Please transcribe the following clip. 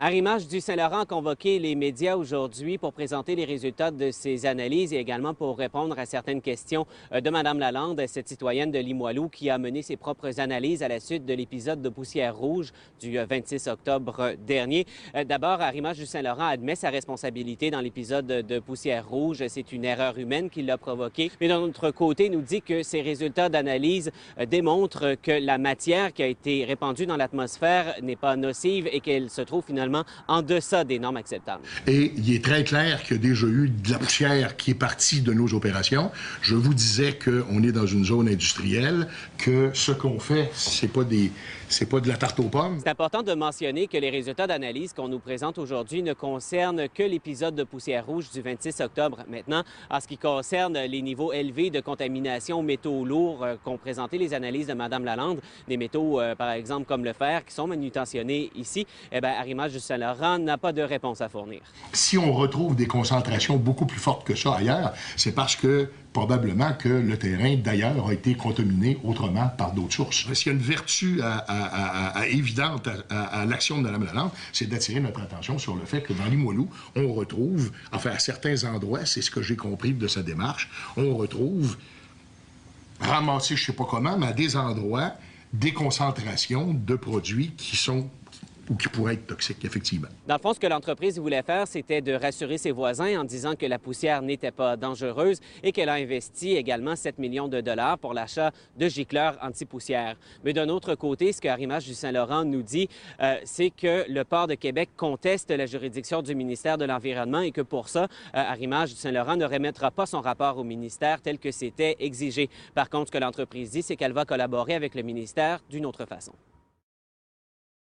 Arrimage du Saint-Laurent a convoqué les médias aujourd'hui pour présenter les résultats de ses analyses et également pour répondre à certaines questions de Mme Lalande, cette citoyenne de Limoilou qui a mené ses propres analyses à la suite de l'épisode de poussière rouge du 26 octobre dernier. D'abord, Arrimage du Saint-Laurent admet sa responsabilité dans l'épisode de poussière rouge. C'est une erreur humaine qui l'a provoqué. Mais d'un autre côté, nous dit que ces résultats d'analyse démontrent que la matière qui a été répandue dans l'atmosphère n'est pas nocive et qu'elle se trouve finalement en deçà des normes acceptables. Et il est très clair qu'il y a déjà eu de la poussière qui est partie de nos opérations. Je vous disais qu'on est dans une zone industrielle, que ce qu'on fait, c'est pas de la tarte aux pommes. C'est important de mentionner que les résultats d'analyse qu'on nous présente aujourd'hui ne concernent que l'épisode de poussière rouge du 26 octobre. Maintenant, en ce qui concerne les niveaux élevés de contamination aux métaux lourds qu'ont présenté les analyses de Mme Lalande, des métaux, par exemple, comme le fer, qui sont manutentionnés ici, Arrimage du Saint-Laurent n'a pas de réponse à fournir. Si on retrouve des concentrations beaucoup plus fortes que ça ailleurs, c'est parce que probablement que le terrain, d'ailleurs, a été contaminé autrement par d'autres sources. S'il y a une vertu évidente à l'action de Mme Lalande, c'est d'attirer notre attention sur le fait que dans Limoilou, on retrouve, enfin à certains endroits, c'est ce que j'ai compris de sa démarche, on retrouve ramassés, je ne sais pas comment, mais à des endroits, des concentrations de produits qui sont ou qui pourraient être toxiques, effectivement. Dans le fond, ce que l'entreprise voulait faire, c'était de rassurer ses voisins en disant que la poussière n'était pas dangereuse et qu'elle a investi également 7 millions de dollars pour l'achat de gicleurs anti-poussière. Mais d'un autre côté, ce que Arrimage du Saint-Laurent nous dit, c'est que le port de Québec conteste la juridiction du ministère de l'Environnement et que pour ça, Arrimage du Saint-Laurent ne remettra pas son rapport au ministère tel que c'était exigé. Par contre, ce que l'entreprise dit, c'est qu'elle va collaborer avec le ministère d'une autre façon.